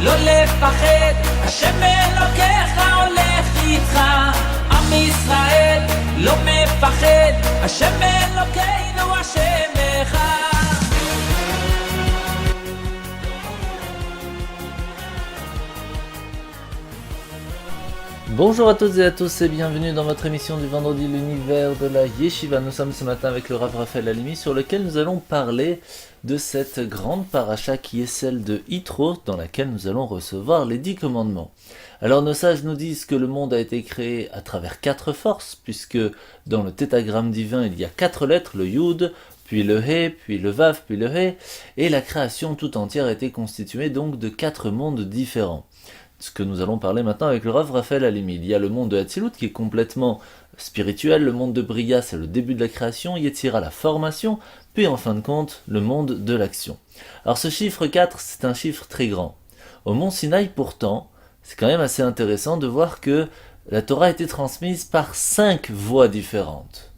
לא לפחד, השם אלוקיך הולך איתך. עם ישראל לא מפחד, השם אלוקינו השם אחד. Bonjour à toutes et à tous et bienvenue dans votre émission du vendredi, l'univers de la Yeshiva. Nous sommes ce matin avec le Rav Raphaël Halimi sur lequel nous allons parler de cette grande paracha qui est celle de Yitro, dans laquelle nous allons recevoir les 10 commandements. Alors nos sages nous disent que le monde a été créé à travers 4 forces, puisque dans le tétragramme divin il y a 4 lettres, le Yud, puis le He, puis le Vav, puis le He, et la création tout entière a été constituée donc de 4 mondes différents. Ce que nous allons parler maintenant avec le Rav Raphaël Halimi. Il y a le monde de Hatzilut qui est complètement spirituel, le monde de Bria c'est le début de la création, Yetzira la formation, puis en fin de compte le monde de l'action. Alors ce chiffre 4 c'est un chiffre très grand. Au mont Sinaï pourtant, c'est quand même assez intéressant de voir que la Torah a été transmise par 5 voies différentes.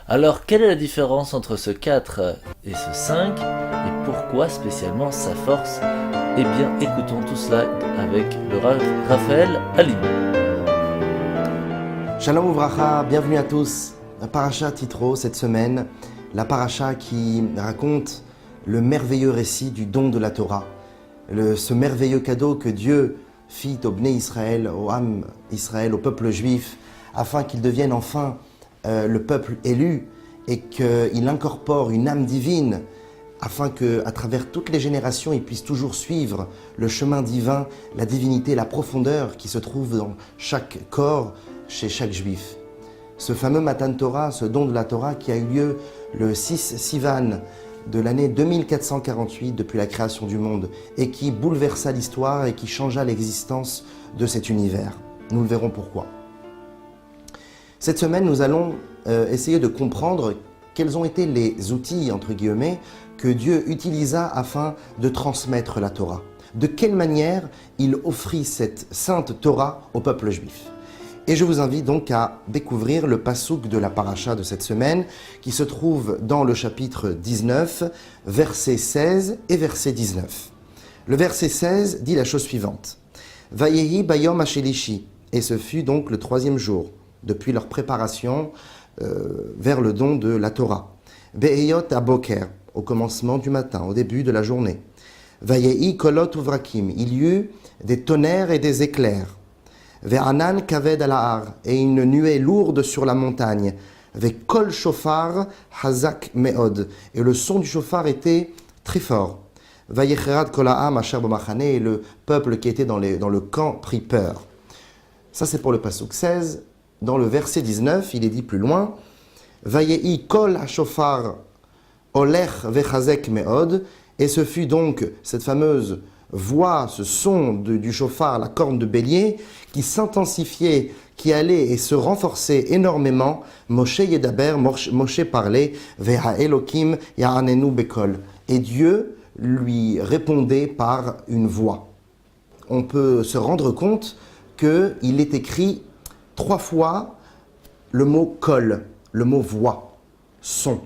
Alors quelle est la différence entre ce 4 et ce 5 et pourquoi spécialement sa force? Eh bien, écoutons tout cela avec le Rav Raphaël Halimi. Shalom Uvracha, bienvenue à tous. La paracha Yitro cette semaine, la paracha qui raconte le merveilleux récit du don de la Torah, ce merveilleux cadeau que Dieu fit au Bnei Israël, au Ham Israël, au peuple juif, afin qu'il devienne enfin le peuple élu et qu'il incorpore une âme divine, afin qu'à travers toutes les générations, ils puissent toujours suivre le chemin divin, la divinité, la profondeur qui se trouve dans chaque corps, chez chaque juif. Ce fameux Matan Torah, ce don de la Torah qui a eu lieu le 6 Sivan de l'année 2448 depuis la création du monde et qui bouleversa l'histoire et qui changea l'existence de cet univers. Nous le verrons pourquoi. Cette semaine, nous allons essayer de comprendre quels ont été les outils, entre guillemets, que Dieu utilisa afin de transmettre la Torah. De quelle manière il offrit cette sainte Torah au peuple juif. Et je vous invite donc à découvrir le passouk de la paracha de cette semaine qui se trouve dans le chapitre 19, verset 16 et verset 19. Le verset 16 dit la chose suivante. Vayehi bayom hashelishi. Et ce fut donc le 3e jour, depuis leur préparation vers le don de la Torah. Ve'eyot aboker. Au commencement du matin, au début de la journée. Vayehi kolot uvrakim, il y eut des tonnerres et des éclairs. Ve'anan kaved alahar, et une nuée lourde sur la montagne. Ve'kol shofar hazak meod, et le son du shofar était très fort. Vayecherad kol ha'am asher b'machane, et le peuple qui était dans le camp prit peur. Ça c'est pour le pasuk 16. Dans le verset 19, il est dit plus loin. Vayehi kol ha'shofar Olech vechazek meod, et ce fut donc cette fameuse voix, ce son du shofar, la corne de bélier, qui s'intensifiait, qui allait et se renforçait énormément. Moshe yedaber, Moshe parlait, veha Elokim ya'anenu bekol, et Dieu lui répondait par une voix. On peut se rendre compte qu'il est écrit 3 fois le mot kol, le mot voix, son.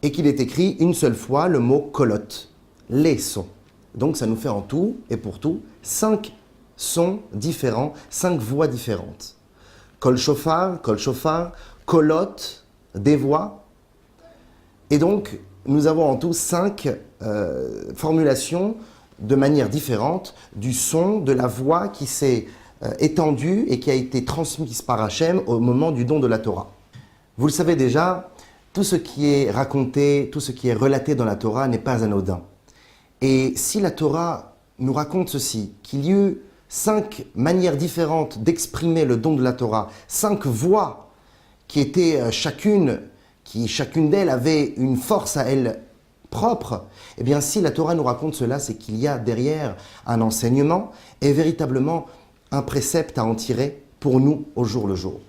Et qu'il est écrit une seule fois le mot kolot, les sons. Donc ça nous fait en tout et pour tout 5 sons différents, 5 voix différentes. Kol shofar, kolot, des voix. Et donc nous avons en tout 5 formulations de manière différente du son, de la voix qui s'est étendue et qui a été transmise par Hachem au moment du don de la Torah. Vous le savez déjà, tout ce qui est raconté, tout ce qui est relaté dans la Torah n'est pas anodin. Et si la Torah nous raconte ceci, qu'il y eut 5 manières différentes d'exprimer le don de la Torah, 5 voix qui étaient chacune d'elles avait une force à elle propre, eh bien si la Torah nous raconte cela, c'est qu'il y a derrière un enseignement et véritablement un précepte à en tirer pour nous au jour le jour.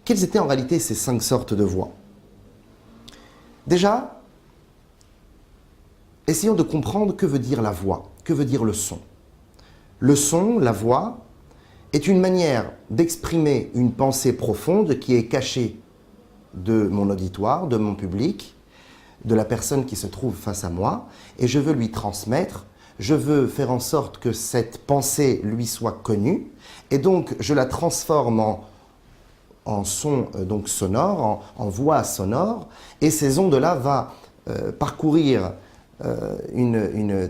Quelles étaient en réalité ces 5 sortes de voix ? Déjà, essayons de comprendre que veut dire la voix, que veut dire le son. Le son, la voix, est une manière d'exprimer une pensée profonde qui est cachée de mon auditoire, de mon public, de la personne qui se trouve face à moi, et je veux lui transmettre je veux faire en sorte que cette pensée lui soit connue, et donc je la transforme en son donc sonore, en voix sonore, et ces ondes-là vont parcourir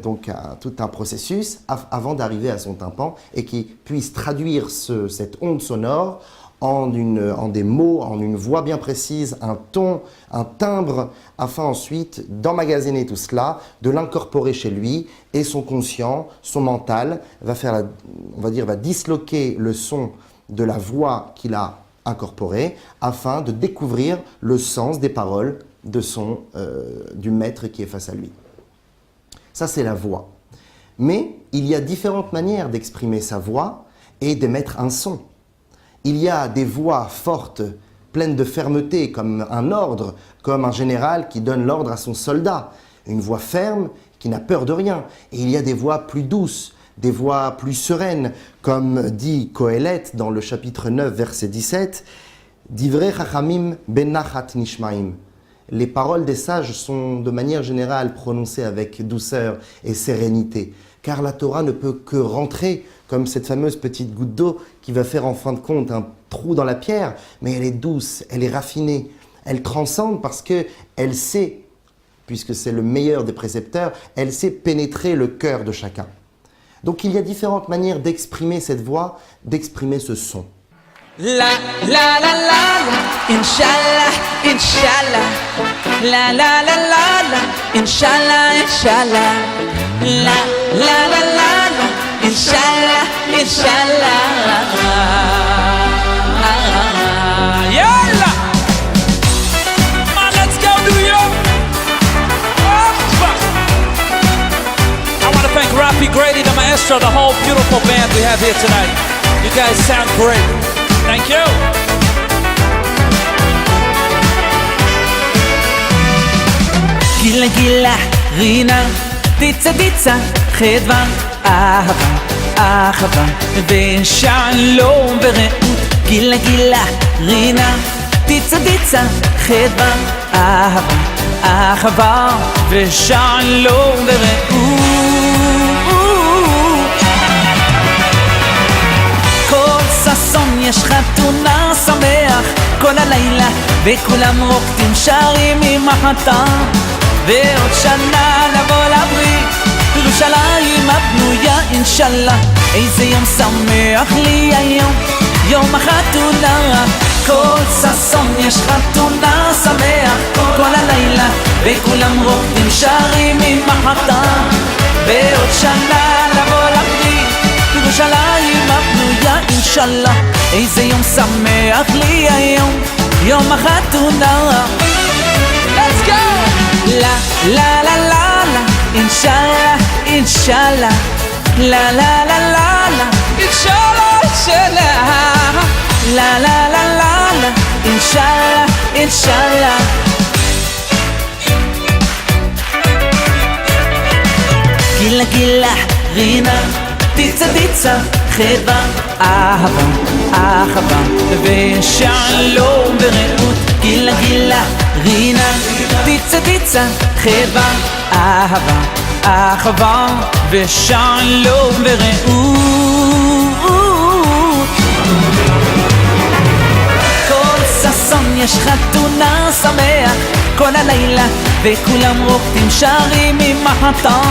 tout un processus avant d'arriver à son tympan et qui puisse traduire cette onde sonore en des mots, en une voix bien précise, un ton, un timbre, afin ensuite d'emmagasiner tout cela, de l'incorporer chez lui, et son conscient, son mental va disloquer le son de la voix qu'il a incorporée afin de découvrir le sens des paroles du maître qui est face à lui. Ça, c'est la voix. Mais il y a différentes manières d'exprimer sa voix et d'émettre un son. Il y a des voix fortes, pleines de fermeté, comme un ordre, comme un général qui donne l'ordre à son soldat. Une voix ferme qui n'a peur de rien. Et il y a des voix plus douces, des voix plus sereines, comme dit Kohelet dans le chapitre 9, verset 17, « Divrei chachamim benachat nishmaim » Les paroles des sages sont de manière générale prononcées avec douceur et sérénité, car la Torah ne peut que rentrer comme cette fameuse petite goutte d'eau qui va faire en fin de compte un trou dans la pierre, mais elle est douce, elle est raffinée, elle transcende parce qu'elle sait, puisque c'est le meilleur des précepteurs, elle sait pénétrer le cœur de chacun. Donc il y a différentes manières d'exprimer cette voix, d'exprimer ce son. La la la la la, inshallah, inshallah. La la la la la, inshallah, inshallah. La la la la la, inshallah, inshallah. Yalla! Come on, let's go, New York! I want to thank Rafi Grady, the maestro, the whole beautiful band we have here tonight. You guys sound great. Thank you. גילה גילה רינה דיצה דיצה חדווה אהבה אהבה ושלום ורעות גילה גילה רינה דיצה דיצה חדווה אהבה אהבה ושלום ורעות ששון יש חתונה שמח כל הלילה וכולם רוקדים שרים ממחתה ועוד שנה לבוא לברית ירושלים הבנויה אינשאללה איזה יום שמח לי היום יום החתונה כל ששון יש חתונה שמח כל הלילה וכולם רוקדים שרים ממחתה ועוד שנה לבוא לברית ירושלים הבנויה אינשאללה איזה יום שמח לי היום יום החתונה Let's go! La la la la la אינשאללה אינשאללה La la la la la אינשאללה אינשאללה La la la la la אינשאללה אינשאללה גילה גילה רינה דיצה דיצה חדווה אהבה אהבה ושלום ורעות גילה גילה רינה דיצה דיצה חדווה אהבה אהבה ושלום ורעות כל ששון יש חתונה שמח כל הלילה וכולם רוקדים שרים ממחתה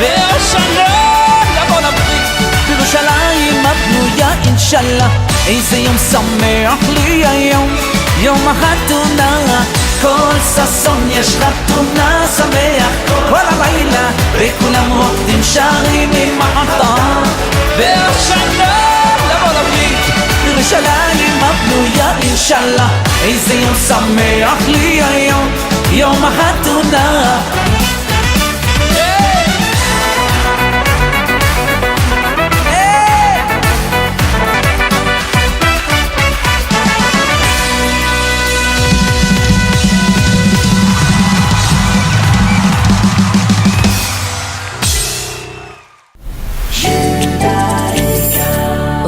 והשנה לבוא לברית ירושלים הבנויה אינשאללה איזה יום שמח לי היום יום החתונה כל ששון יש חתונה שמח כל הלילה וכולם רוקדים שרים ממחתה והשנה לבוא לברית ירושלים הבנויה אינשאללה איזה יום שמח לי היום יום החתונה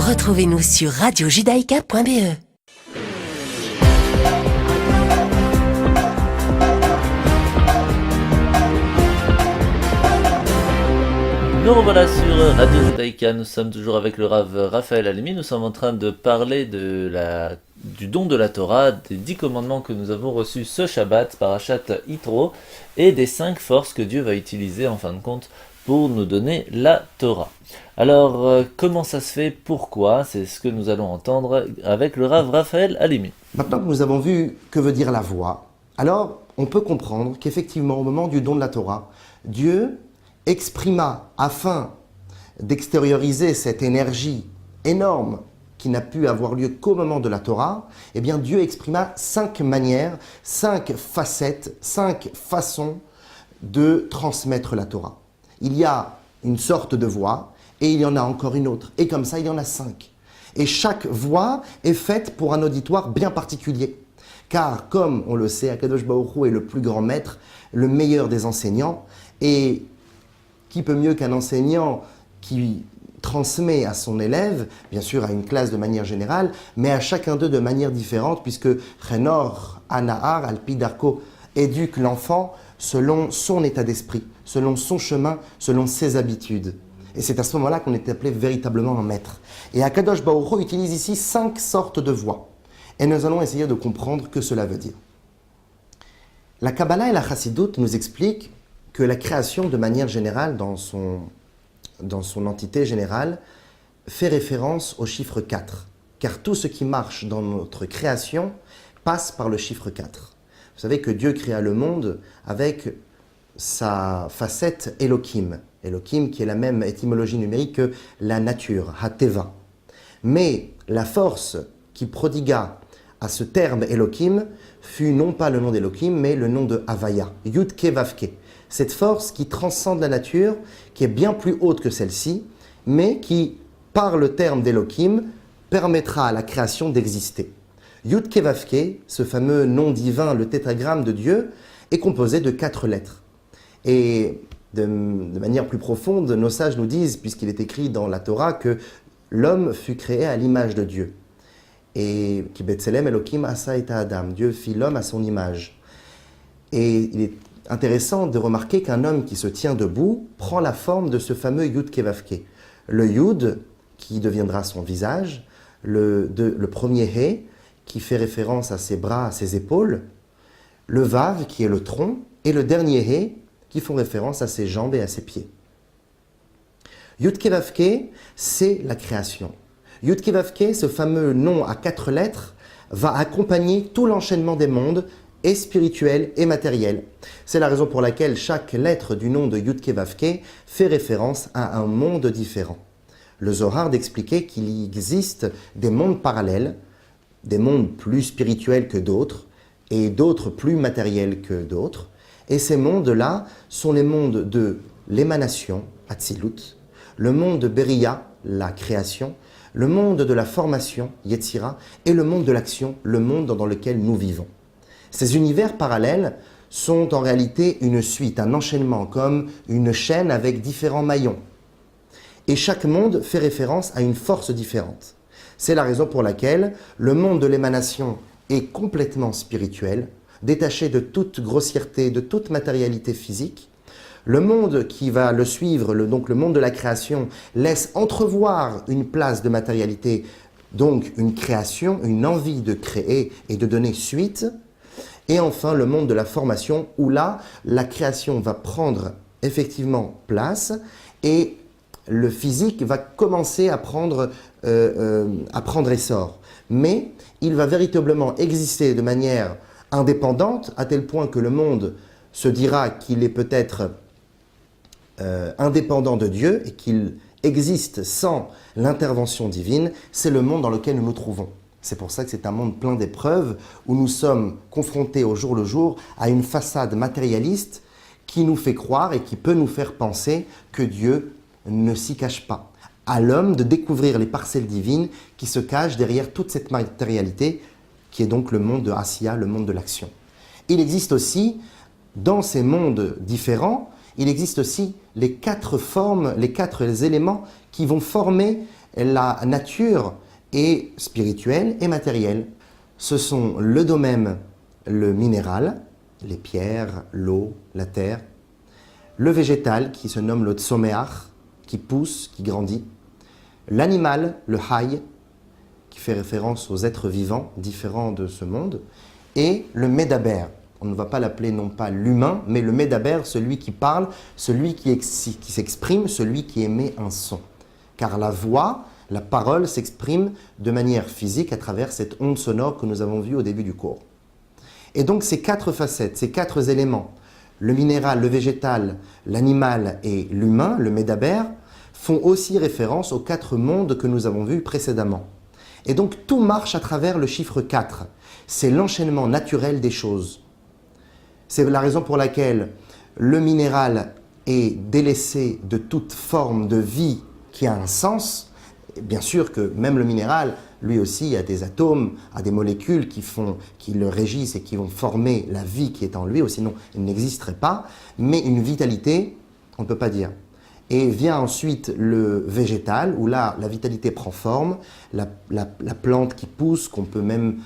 Retrouvez-nous sur radiojudaïka.be. Nous revoilà sur Radio Judaïka, nous sommes toujours avec le Rav Raphaël Alimi, nous sommes en train de parler du don de la Torah, des 10 commandements que nous avons reçus ce Shabbat, Parashat Yitro, et des 5 forces que Dieu va utiliser en fin de compte pour nous donner la Torah. Alors, comment ça se fait, pourquoi? C'est ce que nous allons entendre avec le Rav Raphaël Alimi. Maintenant que nous avons vu que veut dire la voix, alors on peut comprendre qu'effectivement au moment du don de la Torah, Dieu exprima, afin d'extérioriser cette énergie énorme qui n'a pu avoir lieu qu'au moment de la Torah, eh bien Dieu exprima 5 manières, 5 facettes, 5 façons de transmettre la Torah. Il y a une sorte de voix et il y en a encore une autre. Et comme ça, il y en a 5. Et chaque voix est faite pour un auditoire bien particulier. Car comme on le sait, Akadosh Baruch Hu est le plus grand maître, le meilleur des enseignants, et qui peut mieux qu'un enseignant qui transmet à son élève, bien sûr à une classe de manière générale, mais à chacun d'eux de manière différente, puisque Chenor Anahar Alpi Darko éduque l'enfant selon son état d'esprit, selon son chemin, selon ses habitudes. Et c'est à ce moment-là qu'on est appelé véritablement un maître. Et Akadosh Baruch Hu utilise ici 5 sortes de voix. Et nous allons essayer de comprendre que cela veut dire. La Kabbalah et la Chassidoute nous expliquent que la création, de manière générale, dans son entité générale, fait référence au chiffre 4. Car tout ce qui marche dans notre création passe par le chiffre 4. Vous savez que Dieu créa le monde avec sa facette Elohim. Elohim qui est la même étymologie numérique que la nature, Hateva. Mais la force qui prodigua à ce terme Elohim fut non pas le nom d'Elohim, mais le nom de Havaya, Yud-Ke Vav-Ke. Cette force qui transcende la nature, qui est bien plus haute que celle-ci, mais qui, par le terme d'Elohim, permettra à la création d'exister. Yud-Ke Vav-Ke, ce fameux nom divin, le tétragramme de Dieu, est composé de 4 lettres. Et de manière plus profonde, nos sages nous disent, puisqu'il est écrit dans la Torah, que l'homme fut créé à l'image de Dieu. Et Ki Betselem Elohim asa et Adam, Dieu fit l'homme à son image. Et il est intéressant de remarquer qu'un homme qui se tient debout prend la forme de ce fameux Yud Kevavke. Le Yud, qui deviendra son visage, le premier He, qui fait référence à ses bras, à ses épaules, le Vav, qui est le tronc, et le dernier He, qui font référence à ses jambes et à ses pieds. Yud Kevavke, c'est la création. Yud Kevavke, ce fameux nom à 4 lettres, va accompagner tout l'enchaînement des mondes, et spirituel et matériel. C'est la raison pour laquelle chaque lettre du nom de Yud-Ke Vav-Ke fait référence à un monde différent. Le Zohar d'expliquer qu'il existe des mondes parallèles, des mondes plus spirituels que d'autres, et d'autres plus matériels que d'autres. Et ces mondes-là sont les mondes de l'émanation, Atzilut, le monde de Beria, la création, le monde de la formation, Yetzira, et le monde de l'action, le monde dans lequel nous vivons. Ces univers parallèles sont en réalité une suite, un enchaînement, comme une chaîne avec différents maillons. Et chaque monde fait référence à une force différente. C'est la raison pour laquelle le monde de l'émanation est complètement spirituel, détaché de toute grossièreté, de toute matérialité physique. Le monde qui va le suivre, donc le monde de la création, laisse entrevoir une place de matérialité, donc une création, une envie de créer et de donner suite. Et enfin, le monde de la formation, où là, la création va prendre effectivement place et le physique va commencer à prendre essor. Mais il va véritablement exister de manière indépendante, à tel point que le monde se dira qu'il est peut-être indépendant de Dieu et qu'il existe sans l'intervention divine. C'est le monde dans lequel nous nous trouvons. C'est pour ça que c'est un monde plein d'épreuves où nous sommes confrontés au jour le jour à une façade matérialiste qui nous fait croire et qui peut nous faire penser que Dieu ne s'y cache pas. À l'homme de découvrir les parcelles divines qui se cachent derrière toute cette matérialité qui est donc le monde de Asiya, le monde de l'action. Il existe aussi, dans ces mondes différents, il existe aussi les 4 formes, les 4 éléments qui vont former la nature et spirituelle et matérielle. Ce sont le domaine, le minéral, les pierres, l'eau, la terre, le végétal qui se nomme le tsomeach, qui pousse, qui grandit. L'animal, le Hay, qui fait référence aux êtres vivants différents de ce monde. Et le Médaber. On ne va pas l'appeler non pas l'humain, mais le Médaber, celui qui parle, celui qui s'exprime, celui qui émet un son. Car la voix, la parole s'exprime de manière physique à travers cette onde sonore que nous avons vue au début du cours. Et donc ces 4 facettes, ces 4 éléments, le minéral, le végétal, l'animal et l'humain, le Médaber, font aussi référence aux 4 mondes que nous avons vus précédemment. Et donc tout marche à travers le chiffre 4. C'est l'enchaînement naturel des choses. C'est la raison pour laquelle le minéral est délaissé de toute forme de vie qui a un sens. Et bien sûr que même le minéral, lui aussi, a des atomes, a des molécules qui le régissent et qui vont former la vie qui est en lui, ou sinon il n'existerait pas. Mais une vitalité, on ne peut pas dire. Et vient ensuite le végétal, où là, la vitalité prend forme, la plante qui pousse, qu'on peut même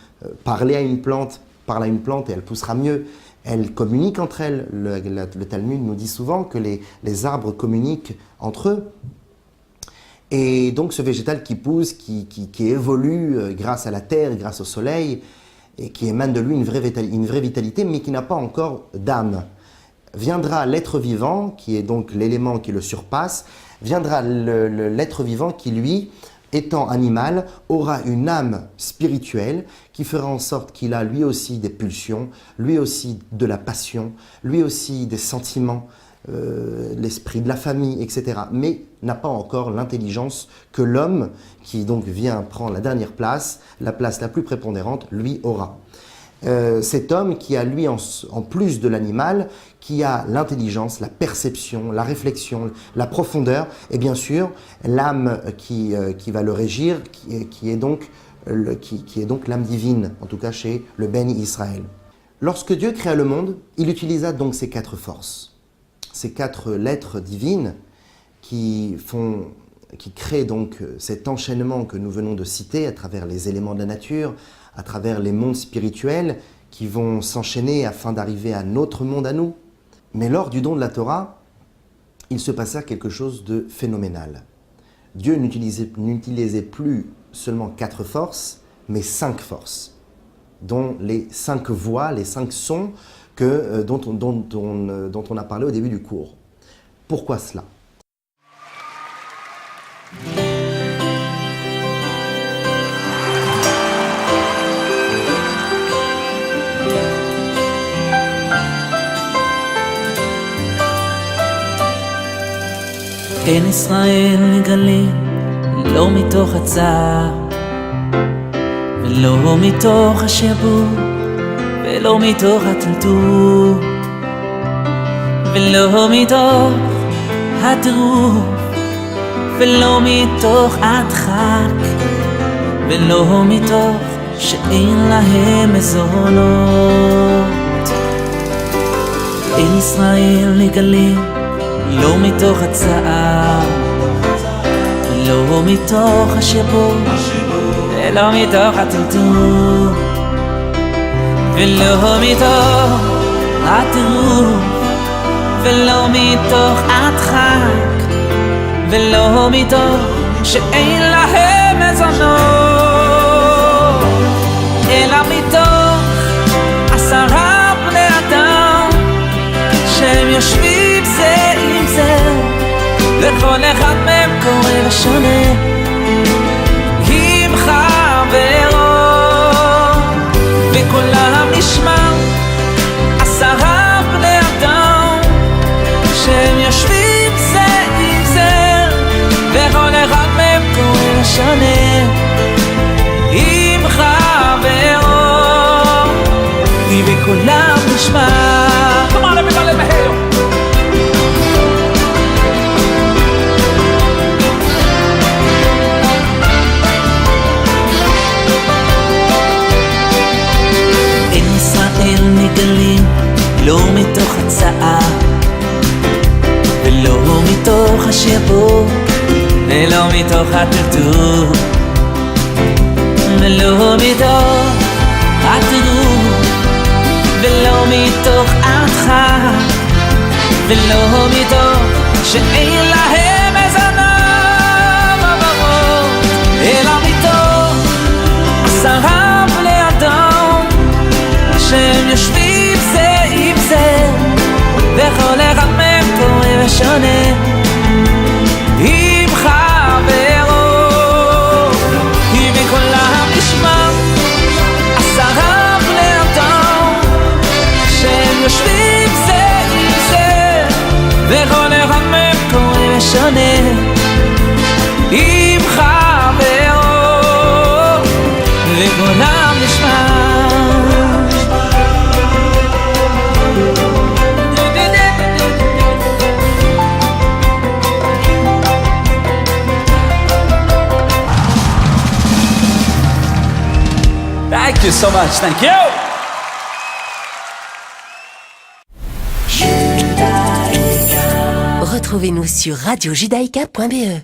parler à une plante, parle à une plante et elle poussera mieux. Elles communiquent entre elles. Le Talmud nous dit souvent que les arbres communiquent entre eux. Et donc ce végétal qui pousse, qui évolue grâce à la terre, grâce au soleil, et qui émane de lui une vraie vitalité, mais qui n'a pas encore d'âme. Viendra l'être vivant, qui est donc l'élément qui le surpasse, viendra l'être vivant qui, lui, étant animal, aura une âme spirituelle qui fera en sorte qu'il a lui aussi des pulsions, lui aussi de la passion, lui aussi des sentiments, l'esprit de la famille, etc. Mais n'a pas encore l'intelligence que l'homme, qui donc vient prendre la dernière place, la place la plus prépondérante, lui aura. Cet homme qui a lui, en plus de l'animal, qui a l'intelligence, la perception, la réflexion, la profondeur, et bien sûr l'âme qui va le régir, qui est donc l'âme divine, en tout cas chez le Béni Israël. Lorsque Dieu créa le monde, il utilisa donc ces 4 forces, ces 4 lettres divines qui créent donc cet enchaînement que nous venons de citer à travers les éléments de la nature, à travers les mondes spirituels qui vont s'enchaîner afin d'arriver à notre monde à nous. Mais lors du don de la Torah, il se passa quelque chose de phénoménal. Dieu n'utilisait plus seulement 4 forces, mais 5 forces, dont les 5 voix, les 5 sons dont on a parlé au début du cours. Pourquoi cela ? אין ישראל מגלים, לא מתוך הצער, ולא מתוך השעבוד, ולא מתוך הטלטול, ולא מתוך הטירוף, ולא מתוך הדחק, ולא מתוך שאין להם מזונות. אין ישראל מגלים, לא מתוך הצער, לא מתוך השעבוד, ולא מתוך הטלטול, ולא מתוך הטירוף, ולא מתוך הדחק, ולא מתוך שאין להם מזונות, אלא מתוך 10 בני אדם שהם יושבים זה עם זה, וכל אחד מהם קורא לשונה עם חברו, וכולם נשמע 10 בני אדם שהם יושבים זה עם זה, וכל אחד מהם קורא לשונה עם חברו, וכולם נשמע. Come on everybody, let me hear you. נגלים לא מתוך הצעה, ולא מתוך השעבוד, ולא מתוך הטלטול, ולא מתוך הטירוף, ולא מתוך הדחק, ולא מתוך שאין להם מזונות. משנה עם חברו וקולם נשמע Thank you so much, thank you! Retrouvez-nous sur radiojudaïka.be.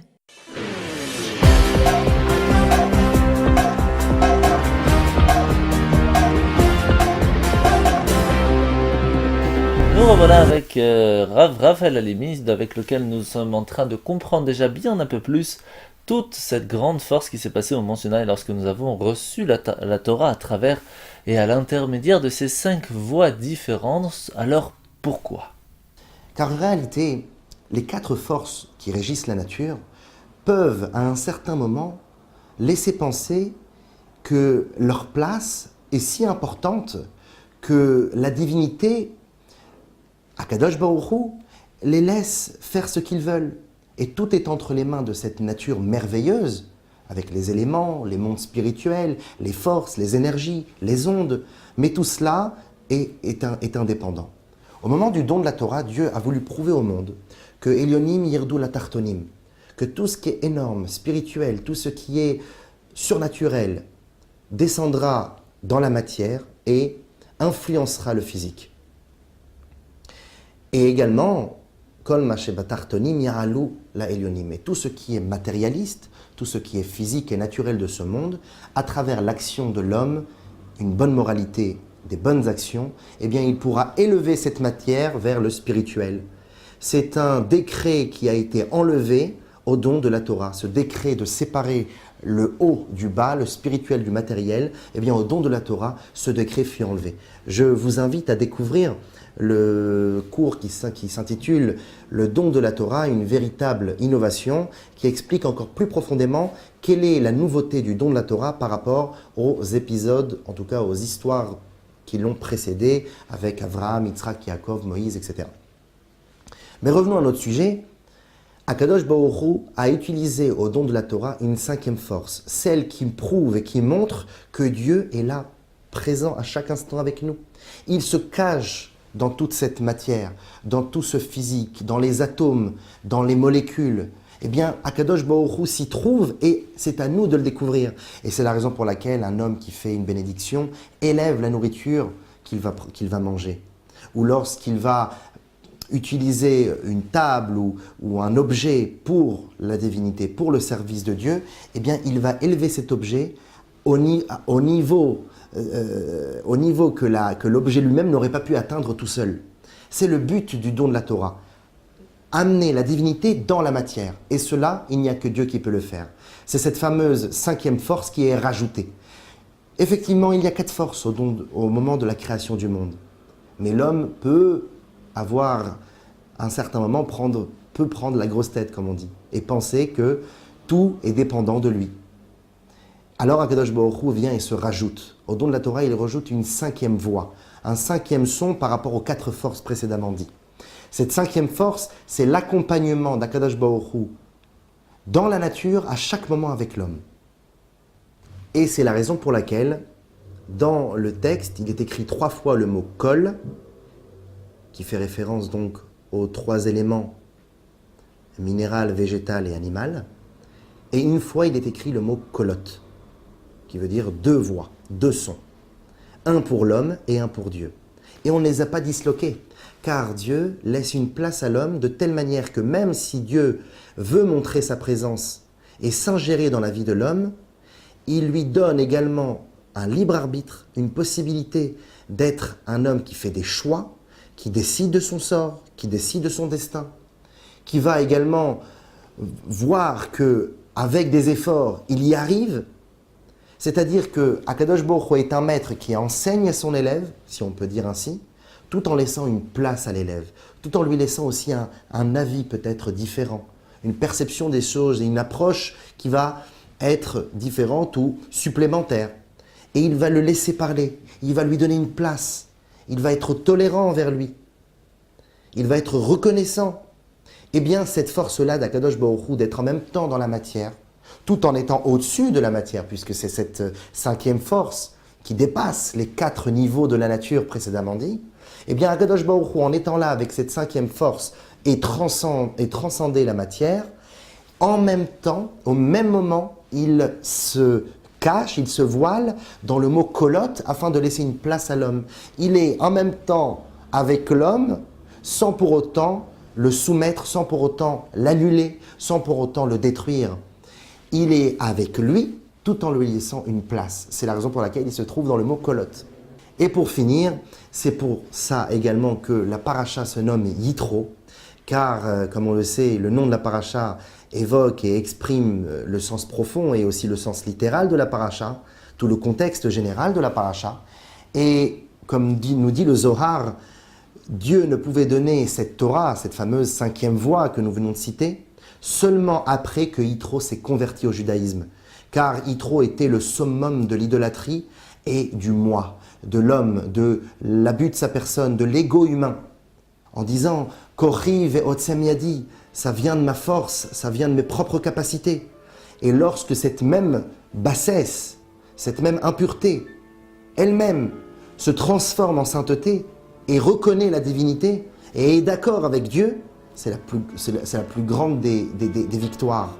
Nous revoilà avec Rav Raphaël Halimi, avec lequel nous sommes en train de comprendre déjà bien un peu plus toute cette grande force qui s'est passée au Mont Sinaï lorsque nous avons reçu la Torah à travers et à l'intermédiaire de ces 5 voies différentes. Alors pourquoi ? Car en réalité, les 4 forces qui régissent la nature peuvent à un certain moment laisser penser que leur place est si importante que la divinité, Akadosh Baruch Hu, les laisse faire ce qu'ils veulent. Et tout est entre les mains de cette nature merveilleuse, avec les éléments, les mondes spirituels, les forces, les énergies, les ondes. Mais tout cela est indépendant. Au moment du don de la Torah, Dieu a voulu prouver au monde que Elyonim yirdu la tartonim, que tout ce qui est énorme, spirituel, tout ce qui est surnaturel, descendra dans la matière et influencera le physique. Et également, Kol ma shebatartonim ya'alu la Elyonim. Et tout ce qui est matérialiste, tout ce qui est physique et naturel de ce monde, à travers l'action de l'homme, une bonne moralité, des bonnes actions, eh bien il pourra élever cette matière vers le spirituel. C'est un décret qui a été enlevé au don de la Torah. Ce décret de séparer le haut du bas, le spirituel du matériel, eh bien au don de la Torah, ce décret fut enlevé. Je vous invite à découvrir le cours qui s'intitule « Le don de la Torah, une véritable innovation » qui explique encore plus profondément quelle est la nouveauté du don de la Torah par rapport aux épisodes, en tout cas aux histoires qui l'ont précédé avec Avraham, Yitzhak, Yaakov, Moïse, etc. Mais revenons à notre sujet. Akadosh Baruch Hu a utilisé au don de la Torah une 5e force, celle qui prouve et qui montre que Dieu est là, présent à chaque instant avec nous. Il se cache dans toute cette matière, dans tout ce physique, dans les atomes, dans les molécules. Eh bien, Akadosh Baruch Hu s'y trouve et c'est à nous de le découvrir. Et c'est la raison pour laquelle un homme qui fait une bénédiction élève la nourriture qu'il va manger. Ou lorsqu'il va utiliser une table ou un objet pour la divinité, pour le service de Dieu, eh bien, il va élever cet objet au niveau que l'objet lui-même n'aurait pas pu atteindre tout seul. C'est le but du don de la Torah. Amener la divinité dans la matière. Et cela, il n'y a que Dieu qui peut le faire. C'est cette fameuse 5e force qui est rajoutée. Effectivement, il y a 4 forces au moment de la création du monde. Mais l'homme peut avoir, à un certain moment, peut prendre la grosse tête, comme on dit, et penser que tout est dépendant de lui. Alors Akadosh Baruch Hu vient et se rajoute. Au don de la Torah, il rajoute une 5e voix, un 5e son par rapport aux 4 forces précédemment dites. Cette 5e force, c'est l'accompagnement d'Akadosh Baruch Hu dans la nature à chaque moment avec l'homme. Et c'est la raison pour laquelle, dans le texte, il est écrit 3 fois le mot « kol », qui fait référence donc aux 3 éléments, minéral, végétal et animal. Et une fois, il est écrit le mot « kolot », qui veut dire 2 voix, 2 sons. Un pour l'homme et un pour Dieu. Et on ne les a pas disloqués, car Dieu laisse une place à l'homme de telle manière que même si Dieu veut montrer sa présence et s'ingérer dans la vie de l'homme, il lui donne également un libre arbitre, une possibilité d'être un homme qui fait des choix, qui décide de son sort, qui décide de son destin, qui va également voir qu'avec des efforts, il y arrive. C'est-à-dire que Akadosh Baruch Hu est un maître qui enseigne à son élève, si on peut dire ainsi, tout en laissant une place à l'élève, tout en lui laissant aussi un avis peut-être différent, une perception des choses et une approche qui va être différente ou supplémentaire. Et il va le laisser parler, il va lui donner une place, il va être tolérant envers lui, il va être reconnaissant, eh bien cette force-là d'Akadosh Baruch Hu d'être en même temps dans la matière, tout en étant au-dessus de la matière, puisque c'est cette cinquième force qui dépasse les 4 niveaux de la nature précédemment dit, eh bien Akadosh Baruch Hu, en étant là avec cette cinquième force et transcender la matière, en même temps, au même moment, il se cache, il se voile dans le mot kolot afin de laisser une place à l'homme. Il est en même temps avec l'homme sans pour autant le soumettre, sans pour autant l'annuler, sans pour autant le détruire. Il est avec lui tout en lui laissant une place. C'est la raison pour laquelle il se trouve dans le mot kolot. Et pour finir, c'est pour ça également que la paracha se nomme Yitro, car comme on le sait, le nom de la paracha évoque et exprime le sens profond et aussi le sens littéral de la paracha, tout le contexte général de la paracha. Et comme nous dit le Zohar, Dieu ne pouvait donner cette Torah, cette fameuse 5e voie que nous venons de citer, seulement après que Yitro s'est converti au judaïsme. Car Yitro était le summum de l'idolâtrie et du moi, de l'homme, de l'abus de sa personne, de l'ego humain. En disant « Kochi ve'otsem yadi », ça vient de ma force, ça vient de mes propres capacités. Et lorsque cette même bassesse, cette même impureté, elle-même se transforme en sainteté et reconnaît la divinité et est d'accord avec Dieu, c'est la plus grande des victoires.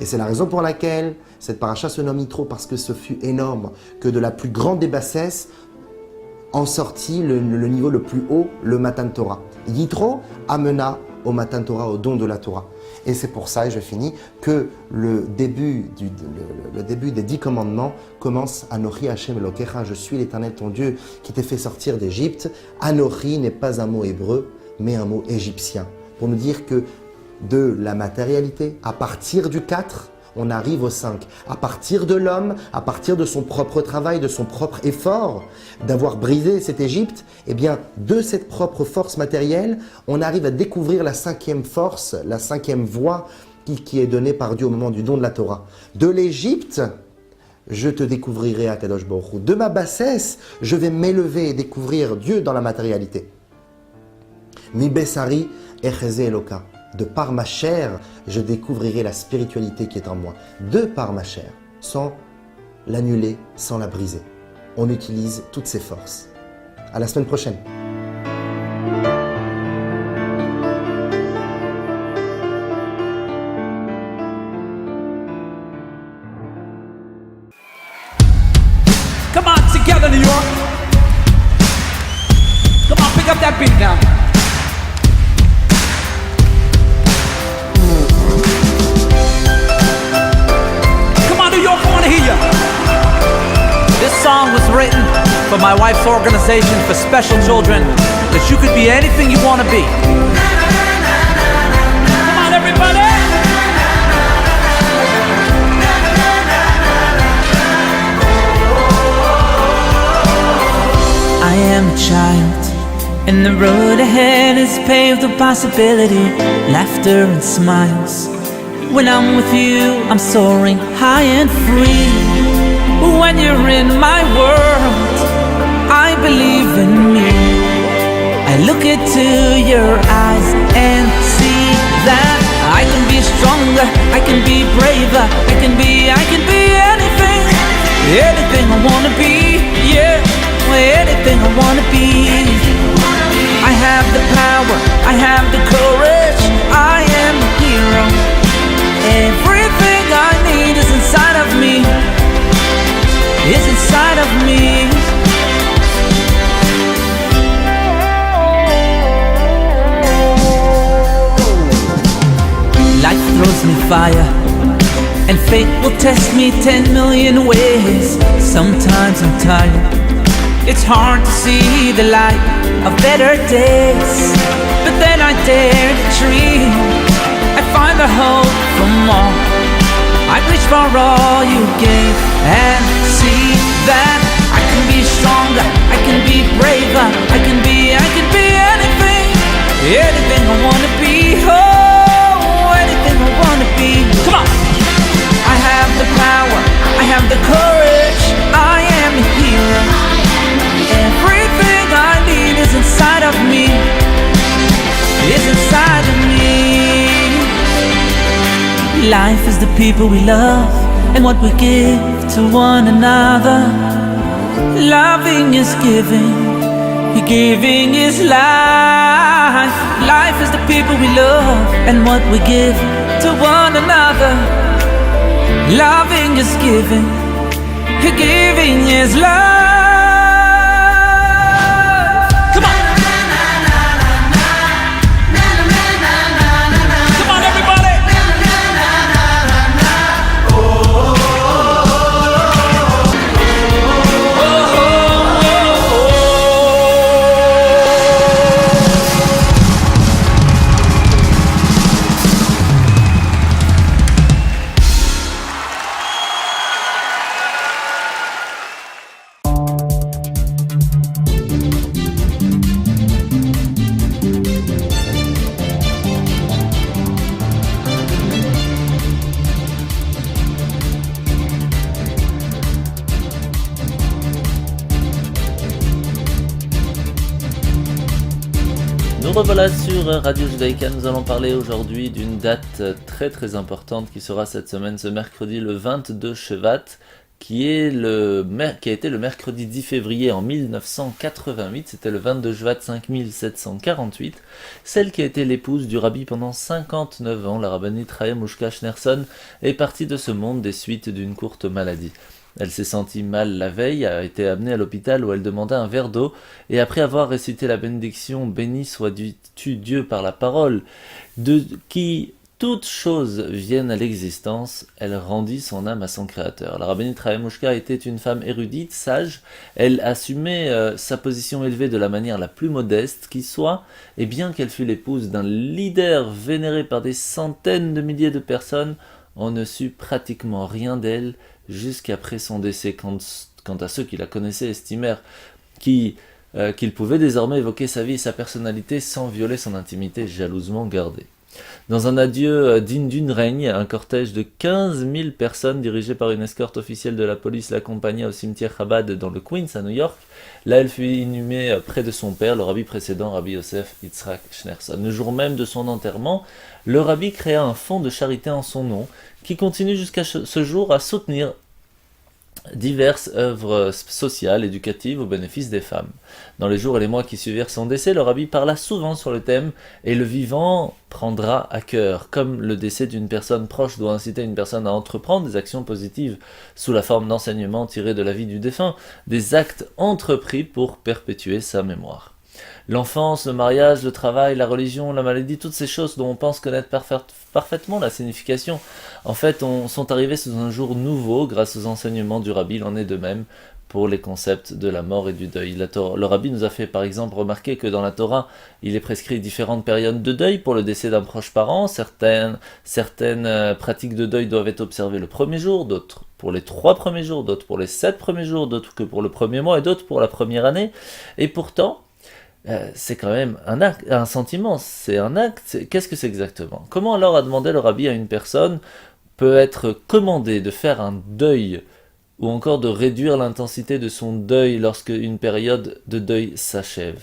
Et c'est la raison pour laquelle cette paracha se nomme Yitro, parce que ce fut énorme, que de la plus grande des bassesses en sortit le niveau le plus haut, le Matan Torah. Yitro amena au Matan Torah, au don de la Torah. Et c'est pour ça, et je finis, que le début des 10 commandements commence Anochi Hashem Elokecha, je suis l'Éternel ton Dieu qui t'ai fait sortir d'Égypte. Anochi n'est pas un mot hébreu, mais un mot égyptien. Pour nous dire que de la matérialité, à partir du 4, on arrive au 5. À partir de l'homme, à partir de son propre travail, de son propre effort, d'avoir brisé cette Égypte, eh bien, de cette propre force matérielle, on arrive à découvrir la 5e force, la 5e voie qui est donnée par Dieu au moment du don de la Torah. De l'Égypte, je te découvrirai à Kadosh Baruch Hu. De ma bassesse, je vais m'élever et découvrir Dieu dans la matérialité. Mi besari echeze Eloka. De par ma chair, je découvrirai la spiritualité qui est en moi. De par ma chair, sans l'annuler, sans la briser. On utilise toutes ses forces. À la semaine prochaine. Come on, together, New York. Come on, pick up that beat now. This song was written for my wife's organization for special children, that you could be anything you want to be. Come on, everybody! I am a child, and the road ahead is paved with possibility, laughter and smiles. When I'm with you, I'm soaring high and free. When you're in my world, I believe in me. I look into your eyes and see that I can be stronger, I can be braver, I can be anything, anything I wanna be, yeah, anything I wanna be. I have the power, I have the courage, I am a hero. Everything I need is inside of me, is inside of me. Life throws me fire, and fate will test me 10 million ways. Sometimes I'm tired, it's hard to see the light of better days. But then I dare to dream, I find the hope from all. I reach for all you gave and see that I can be stronger, I can be braver, I can be anything, anything I wanna be, oh, anything I wanna be. Come on! I have the power, I have the courage, I am a hero. Everything I need is inside of me, is inside of me. Life is the people we love and what we give to one another. Loving is giving, giving is life. Life is the people we love and what we give to one another. Loving is giving, giving is life. Come on! Come on, everybody! Nous revoilà sur Radio Judaïka. Nous allons parler aujourd'hui d'une date très très importante qui sera cette semaine, ce mercredi le 22 Shevat, qui a été le mercredi 10 février en 1988, c'était le 22 Shevat 5748, celle qui a été l'épouse du rabbi pendant 59 ans, la rabbinite Chaim-Ushka Schneerson, est partie de ce monde des suites d'une courte maladie. Elle s'est sentie mal la veille, a été amenée à l'hôpital où elle demanda un verre d'eau, et après avoir récité la bénédiction « Béni sois-tu Dieu par la parole, de qui toutes choses viennent à l'existence », elle rendit son âme à son Créateur. La rabbinite Chaim-Ushka était une femme érudite, sage, elle assumait sa position élevée de la manière la plus modeste qui soit, et bien qu'elle fût l'épouse d'un leader vénéré par des centaines de milliers de personnes, on ne sut pratiquement rien d'elle, jusqu'après son décès. Quant à ceux qui la connaissaient estimèrent qu'il pouvait désormais évoquer sa vie et sa personnalité sans violer son intimité jalousement gardée. Dans un adieu digne d'une reine, un cortège de 15 000 personnes dirigé par une escorte officielle de la police l'accompagna au cimetière Chabad dans le Queens à New York. Là, elle fut inhumée près de son père, le rabbi précédent, Rabbi Yosef Yitzhak Schneerson. Le jour même de son enterrement, le rabbi créa un fonds de charité en son nom qui continue jusqu'à ce jour à soutenir diverses œuvres sociales, éducatives au bénéfice des femmes. Dans les jours et les mois qui suivirent son décès, le rabbi parla souvent sur le thème « Et le vivant prendra à cœur ». Comme le décès d'une personne proche doit inciter une personne à entreprendre des actions positives sous la forme d'enseignements tirés de la vie du défunt, des actes entrepris pour perpétuer sa mémoire. L'enfance, le mariage, le travail, la religion, la maladie, toutes ces choses dont on pense connaître parfaitement la signification, en fait, sont arrivées sous un jour nouveau grâce aux enseignements du rabbi. Il en est de même pour les concepts de la mort et du deuil. Le rabbi nous a fait par exemple remarquer que dans la Torah, il est prescrit différentes périodes de deuil pour le décès d'un proche parent. Certaines pratiques de deuil doivent être observées le premier jour, d'autres pour les 3 premiers jours, d'autres pour les 7 premiers jours, d'autres que pour le premier mois et d'autres pour la première année. Et pourtant, c'est quand même un acte, un sentiment, c'est un acte. Qu'est-ce que c'est exactement? Comment alors a demandé le rabbi à une personne peut être commandé de faire un deuil ou encore de réduire l'intensité de son deuil lorsque une période de deuil s'achève?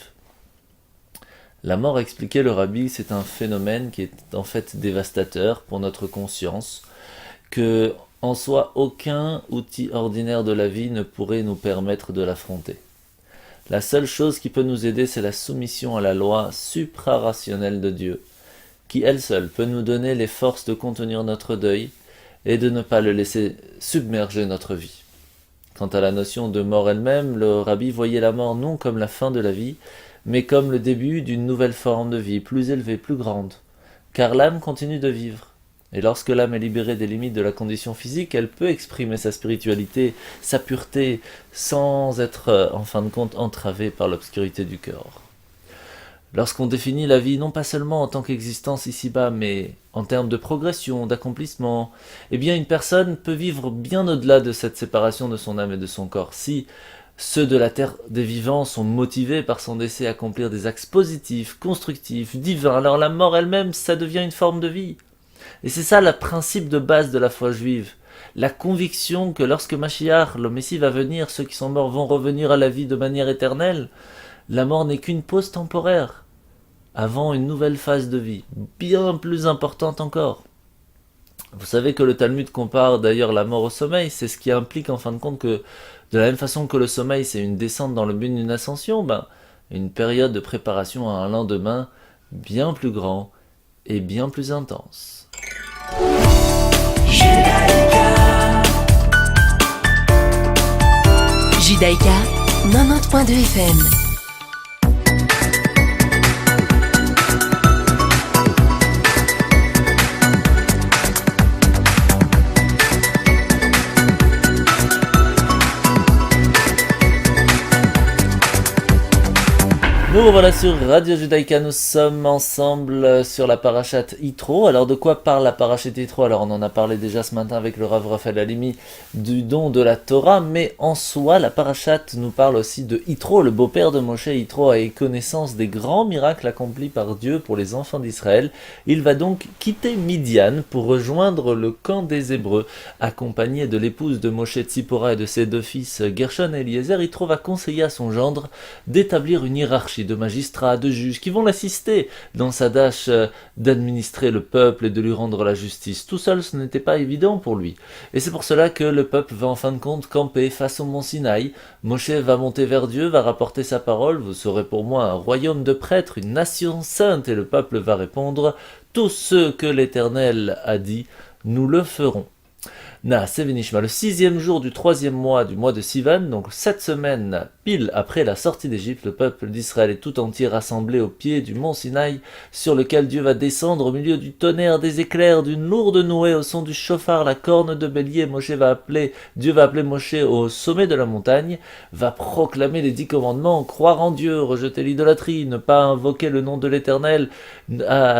La mort, expliquait le rabbi, c'est un phénomène qui est en fait dévastateur pour notre conscience, que en soi aucun outil ordinaire de la vie ne pourrait nous permettre de l'affronter. La seule chose qui peut nous aider, c'est la soumission à la loi suprarationnelle de Dieu, qui elle seule peut nous donner les forces de contenir notre deuil et de ne pas le laisser submerger notre vie. Quant à la notion de mort elle-même, le rabbi voyait la mort non comme la fin de la vie, mais comme le début d'une nouvelle forme de vie, plus élevée, plus grande, car l'âme continue de vivre. Et lorsque l'âme est libérée des limites de la condition physique, elle peut exprimer sa spiritualité, sa pureté, sans être, en fin de compte, entravée par l'obscurité du cœur. Lorsqu'on définit la vie non pas seulement en tant qu'existence ici-bas, mais en termes de progression, d'accomplissement, eh bien une personne peut vivre bien au-delà de cette séparation de son âme et de son corps. Si ceux de la terre des vivants sont motivés par son décès à accomplir des actes positifs, constructifs, divins, alors la mort elle-même, ça devient une forme de vie. Et c'est ça le principe de base de la foi juive. La conviction que lorsque Mashiach, le Messie, va venir, ceux qui sont morts vont revenir à la vie de manière éternelle. La mort n'est qu'une pause temporaire, avant une nouvelle phase de vie, bien plus importante encore. Vous savez que le Talmud compare d'ailleurs la mort au sommeil, c'est ce qui implique en fin de compte que de la même façon que le sommeil c'est une descente dans le but d'une ascension, une période de préparation à un lendemain bien plus grand et bien plus intense. Judaïka 90.2 FM. Nous voilà sur Radio Judaïka, nous sommes ensemble sur la parachate Yitro. Alors de quoi parle la parachate Yitro? Alors on en a parlé déjà ce matin avec le Rav Raphaël Halimi du don de la Torah, mais en soi la parachate nous parle aussi de Yitro, le beau-père de Moshe. Yitro a eu connaissance des grands miracles accomplis par Dieu pour les enfants d'Israël. Il va donc quitter Midian pour rejoindre le camp des Hébreux. Accompagné de l'épouse de Moshe Tzipora et de ses deux fils Gershon et Eliezer, Yitro va conseiller à son gendre d'établir une hiérarchie de magistrats, de juges qui vont l'assister dans sa tâche d'administrer le peuple et de lui rendre la justice. Tout seul, ce n'était pas évident pour lui. Et c'est pour cela que le peuple va en fin de compte camper face au mont Sinaï. Moshe va monter vers Dieu, va rapporter sa parole. Vous serez pour moi un royaume de prêtres, une nation sainte. Et le peuple va répondre, tout ce que l'Éternel a dit, nous le ferons. Naaseh Venishma, le 6e jour du 3e mois du mois de Sivan, donc 7 semaines pile après la sortie d'Égypte, le peuple d'Israël est tout entier rassemblé au pied du mont Sinaï, sur lequel Dieu va descendre au milieu du tonnerre, des éclairs, d'une lourde nouée, au son du chauffard, la corne de bélier. Dieu va appeler Moshe au sommet de la montagne, va proclamer les 10 commandements, croire en Dieu, rejeter l'idolâtrie, ne pas invoquer le nom de l'Éternel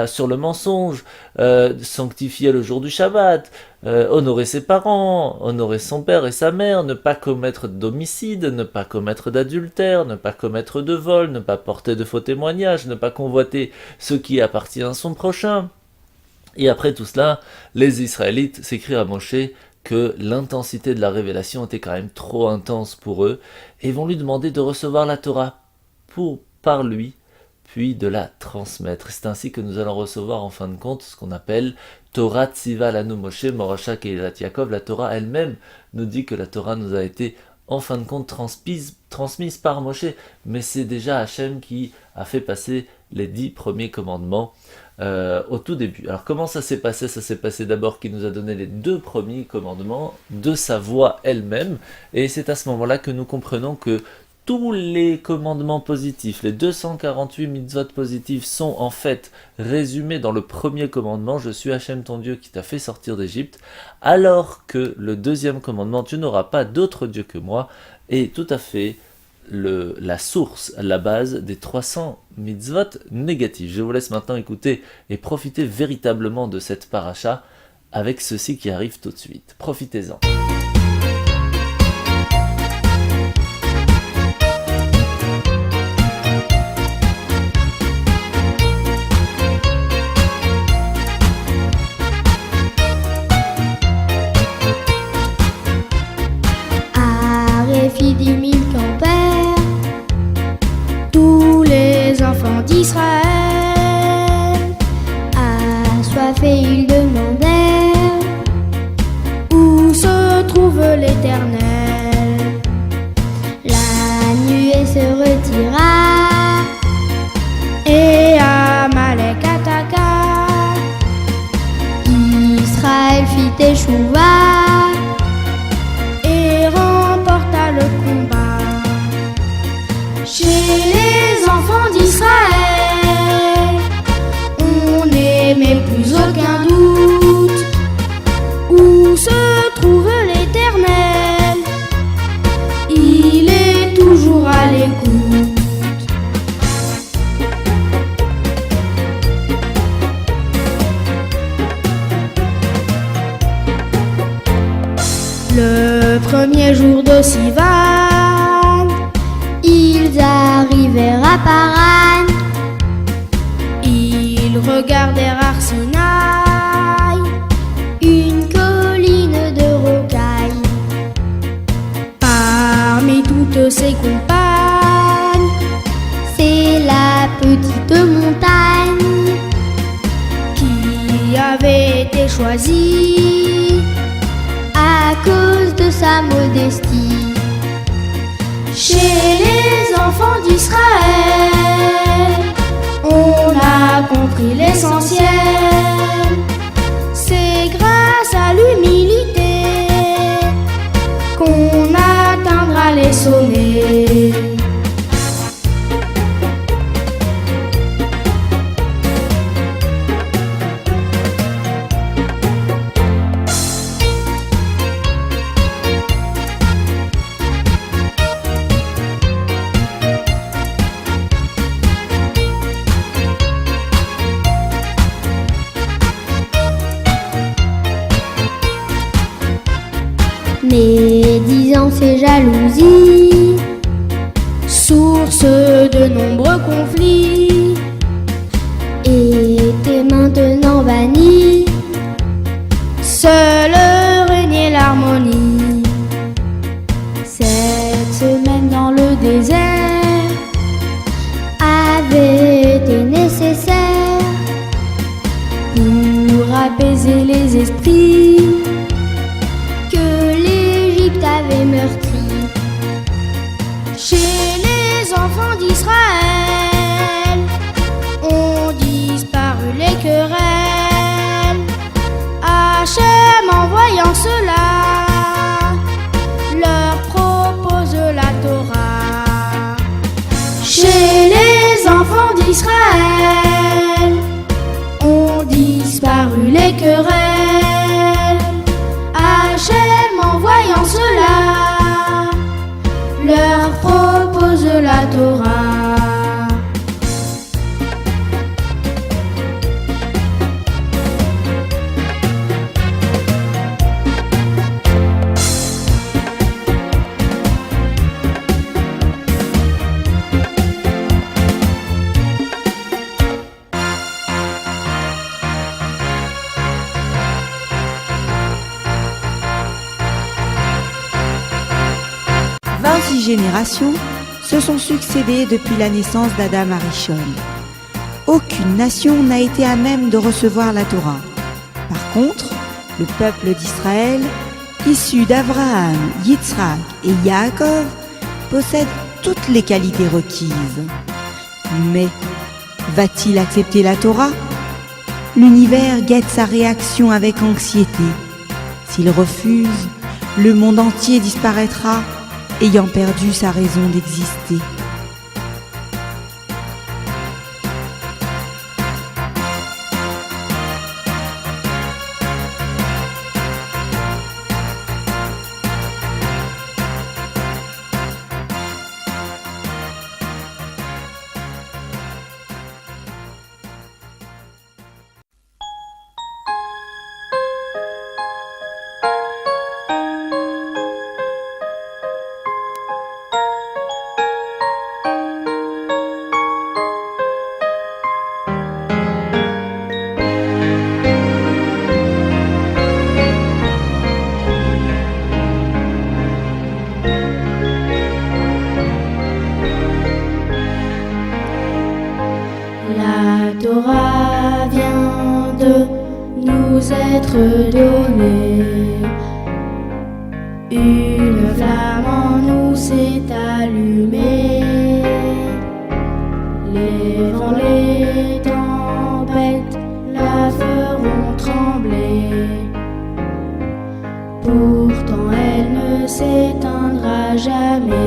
sur le mensonge, sanctifier le jour du Shabbat, honorer ses parents, honorer son père et sa mère, ne pas commettre d'homicide, ne pas commettre d'adultère, ne pas commettre de vol, ne pas porter de faux témoignages, ne pas convoiter ce qui appartient à son prochain. Et après tout cela, les Israélites s'écrient à Moshe que l'intensité de la révélation était quand même trop intense pour eux, et vont lui demander de recevoir la Torah par lui, puis de la transmettre. C'est ainsi que nous allons recevoir en fin de compte ce qu'on appelle Torah Tziva Lanu Moshe Morasha Keilat Yaakov. La Torah elle-même nous dit que la Torah nous a été en fin de compte transmise par Moshe, mais c'est déjà Hachem qui a fait passer les 10 premiers commandements au tout début. Alors comment ça s'est passé? Ça s'est passé d'abord qu'il nous a donné les 2 premiers commandements de sa voix elle-même, et c'est à ce moment-là que nous comprenons que tous les commandements positifs, les 248 mitzvot positifs sont en fait résumés dans le premier commandement, je suis Hachem ton Dieu qui t'a fait sortir d'Égypte, alors que le deuxième commandement, tu n'auras pas d'autre Dieu que moi, est tout à fait la source, la base des 300 mitzvot négatifs. Je vous laisse maintenant écouter et profiter véritablement de cette paracha avec ceci qui arrive tout de suite. Profitez-en. Tous les enfants d'Israël, assoiffés, ils demandèrent où se trouve l'Éternel. La nuée se retira et Amalek attaqua. Israël fit échouva et remporta le combat. Chez les enfants d'Israël, on n'émet plus aucun doute. Où se trouve l'Éternel? Il est toujours à l'écoute. Le premier jour de Sivan, ils arrivèrent à Paran. Ils regardèrent Arsinaï, une colline de rocailles. Parmi toutes ses compagnes, c'est la petite montagne qui avait été choisie sa modestie. Chez les enfants d'Israël, on a compris l'essentiel. C'est grâce à l'humilité qu'on atteindra les sommets. Médisance et jalousie, source de nombreux conflits, étaient maintenant bannis. Seule régnait l'harmonie. Cette semaine dans le désert avait été nécessaire pour apaiser les esprits avait meurtri. Chez les enfants d'Israël ont disparu les querelles. Hachem, en voyant cela, leur propose la Torah. Chez les enfants d'Israël ont disparu les querelles. Hachem, en voyant cela, leur propose la Torah. Générations se sont succédées depuis la naissance d'Adam Arishon. Aucune nation n'a été à même de recevoir la Torah. Par contre, le peuple d'Israël, issu d'Abraham, Yitzhak et Yaakov, possède toutes les qualités requises. Mais va-t-il accepter la Torah? L'univers guette sa réaction avec anxiété. S'il refuse, le monde entier disparaîtra, ayant perdu sa raison d'exister. Torah vient de nous être donnée. Une flamme en nous s'est allumée. Les vents, les tempêtes la feront trembler. Pourtant elle ne s'éteindra jamais.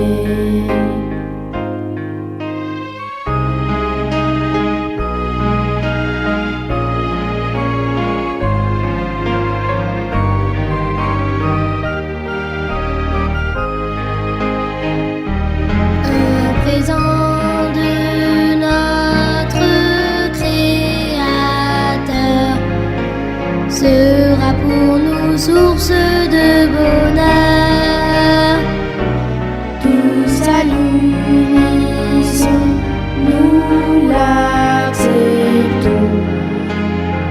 Sera pour nous source de bonheur. Tous à l'unisson, nous l'acceptons,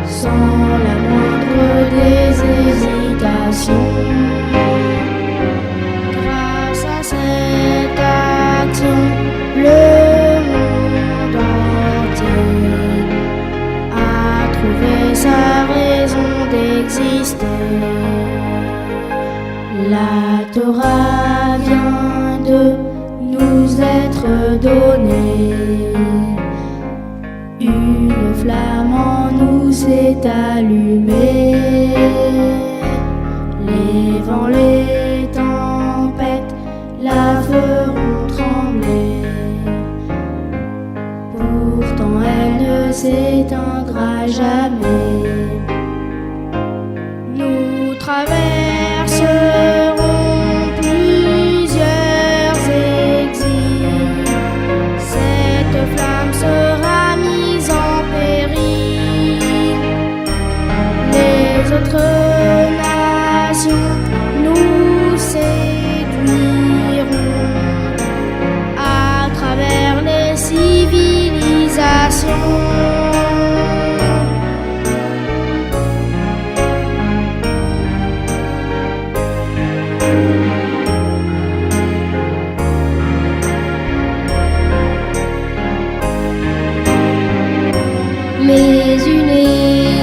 sans la moindre des hésitations. Grâce à cette action, le monde entier a trouvé sa raison d'exister. La s'éteindra jamais. Nous traverserons plusieurs exils. Cette flamme sera mise en péril. Les autres nations nous séduiront à travers les civilisations. Mais une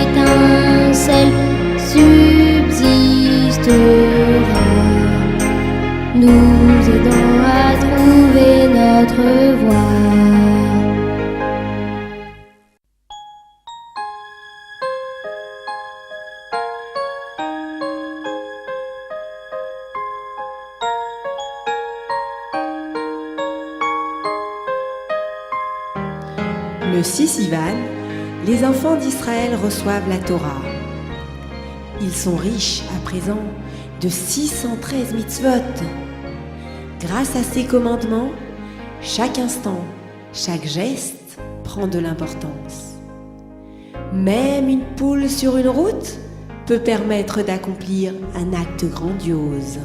étincelle subsistera, nous aidant à trouver notre voie. Le 6 Sivan, les enfants d'Israël reçoivent la Torah. Ils sont riches à présent de 613 mitzvot. Grâce à ces commandements, chaque instant, chaque geste prend de l'importance. Même une poule sur une route peut permettre d'accomplir un acte grandiose.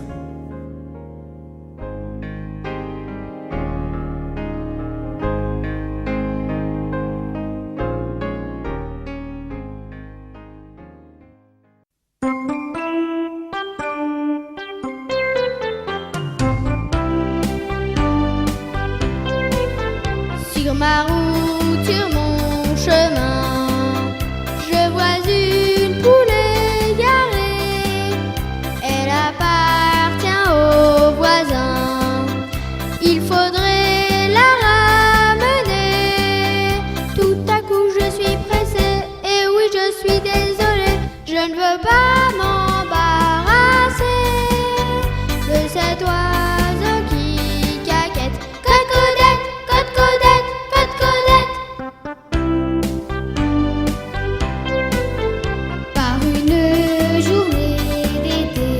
Sur ma route, sur mon chemin, je vois une poule égarée. Elle appartient au voisin. Il faudrait la ramener. Tout à coup, je suis pressée. Et oui, je suis désolée. Je ne veux pas m'embarrasser de cet oiseau qui caquette. Codette, codette, codette. Par une journée d'été,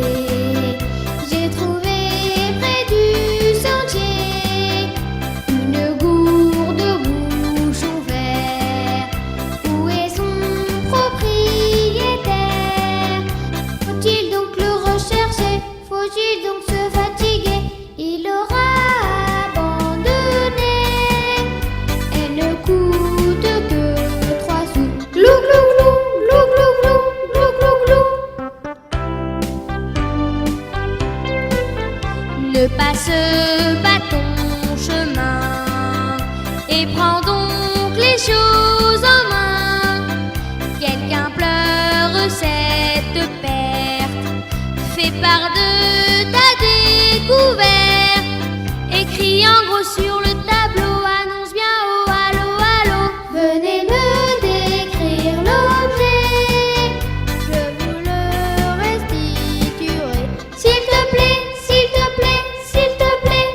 j'ai trouvé près du sentier une gourde de bouchon vert. Où est son propriétaire? Faut-il donc le rechercher? Faut-il donc se fatiguer? Il aura abandonné. Elle ne coûte que 3 sous. Glou, glou, glou, glou, glou, glou, glou, glou, glou. Ne passe pas ton chemin et prends donc les choses en main. Quelqu'un pleure cette perte. Fais part de ta découverte. Écris en gros sur le tableau, annonce bien oh allô allô. Venez me décrire l'objet, je vous le restituerai. S'il te plaît, s'il te plaît, s'il te plaît.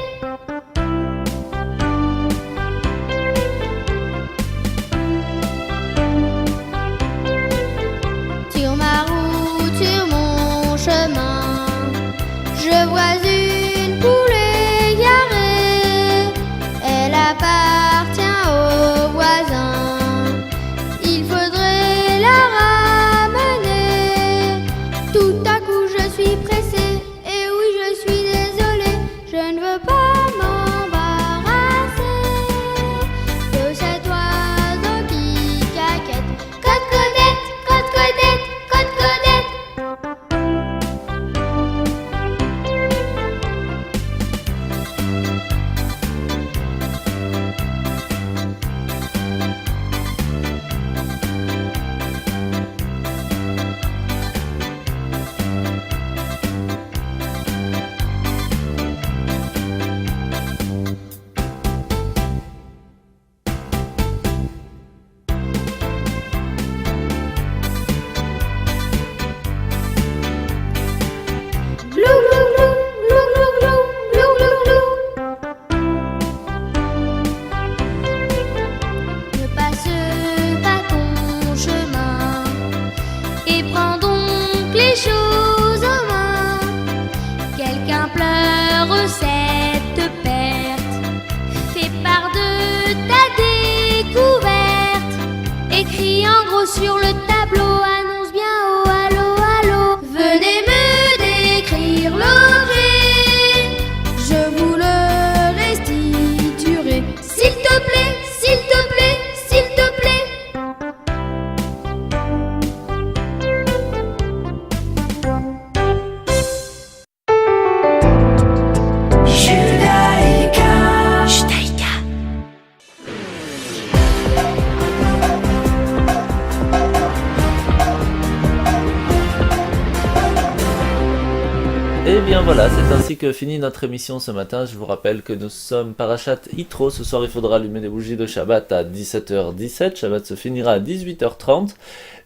Sur ma route, sur mon chemin, je vois une poule sur le tableau annonce bien oh allô allô. Venez me décrire l'objet, je vous le restituerai. S'il te plaît, s'il te plaît, s'il te plaît. Judaïka. Et bien voilà, c'est ainsi que finit notre émission ce matin. Je vous rappelle que nous sommes Parashat Yitro. Ce soir, il faudra allumer des bougies de Shabbat à 17h17. Shabbat se finira à 18h30.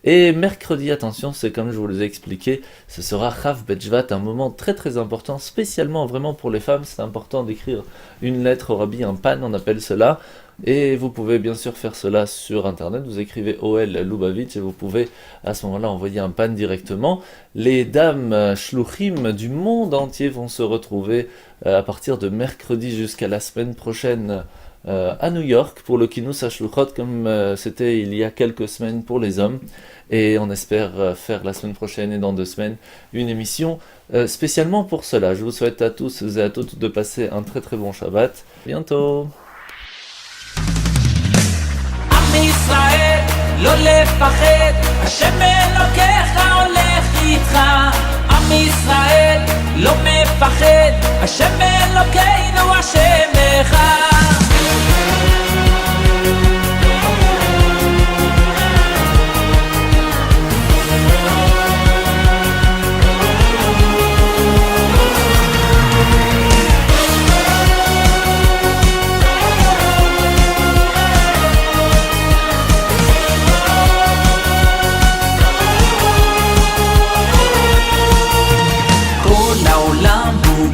Et mercredi, attention, c'est comme je vous l'ai expliqué, ce sera Chav Betshvat, un moment très très important, spécialement vraiment pour les femmes. C'est important d'écrire une lettre au Rabbi, un pan, on appelle cela. Et vous pouvez bien sûr faire cela sur internet, vous écrivez OL Lubavitch et vous pouvez à ce moment-là envoyer un pan directement. Les dames shluchim du monde entier vont se retrouver à partir de mercredi jusqu'à la semaine prochaine à New York pour le Kinus HaShluchot comme c'était il y a quelques semaines pour les hommes. Et on espère faire la semaine prochaine et dans 2 semaines une émission spécialement pour cela. Je vous souhaite à tous et à toutes de passer un très très bon Shabbat. Bientôt. עם ישראל, לא לפחד, השם אלוקיך הולך איתך. עם ישראל, לא מפחד, השם אלוקינו השם אחד.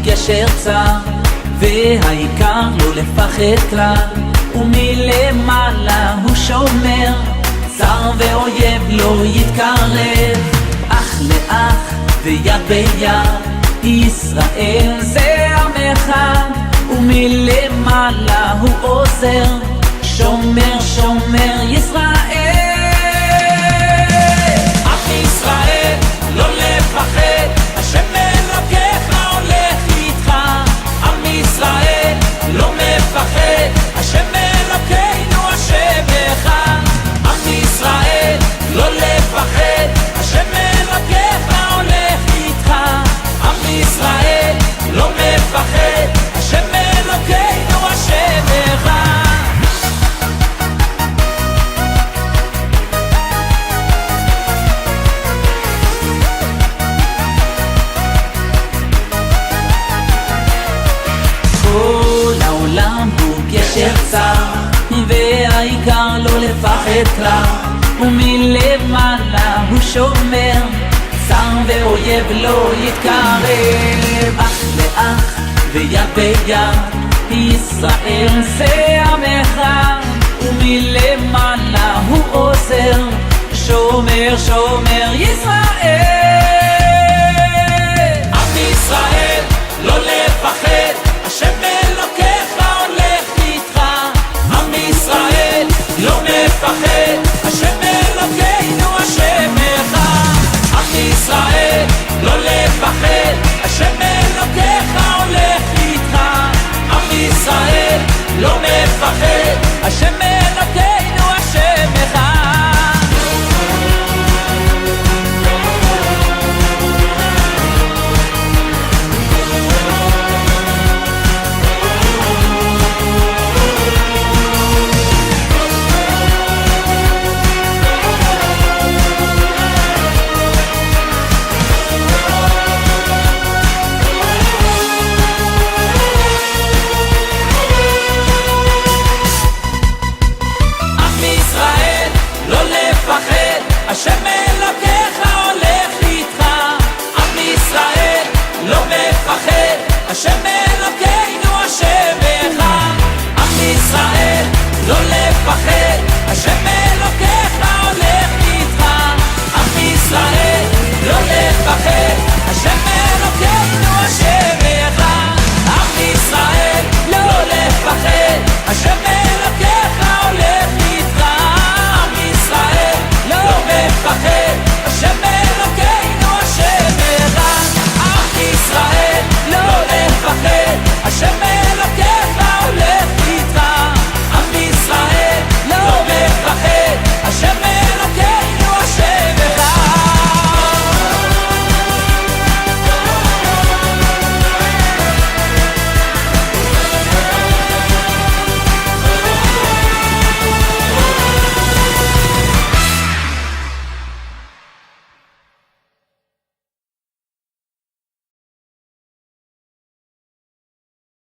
גשר צר, והעיקר לא לפחד כלל, ומלמעלה הוא שומר, צר ואויב לא יתקרב, אח לאח ויד ביד, ישראל זה עם אחד, ומלמעלה הוא עוזר, שומר שומר ישראל. עם ישראל לא לפחד, השם אלוקיך הולך איתך. עם ישראל לא מפחד, השם אלוקינו השם אחד. עם ישראל לא לפחד, השם אלוקיך הולך איתך. עם ישראל לא מפחד, השם אלוקינו השם אחד. כל העולם הוא גשר צר, והעיקר לא לפחד כלל, ומלמעלה הוא שומר, צר ואויב לא יתקרב, אח לאח ויד ביד, ישראל זה עם אחד, ומלמעלה הוא עוזר, שומר שומר ישראל. עם ישראל לא לפחד, השם אלוקיך הולך איתך. עם ישראל לא מפחד, השם אלוקינו השם אחד. עם ישראל לא לפחד, השם אלוקיך הולך איתך. עם ישראל לא מפחד, השם אלוקינו השם אחד. השם אלוקיך הולך איתך. עם ישראל לא מפחד, השם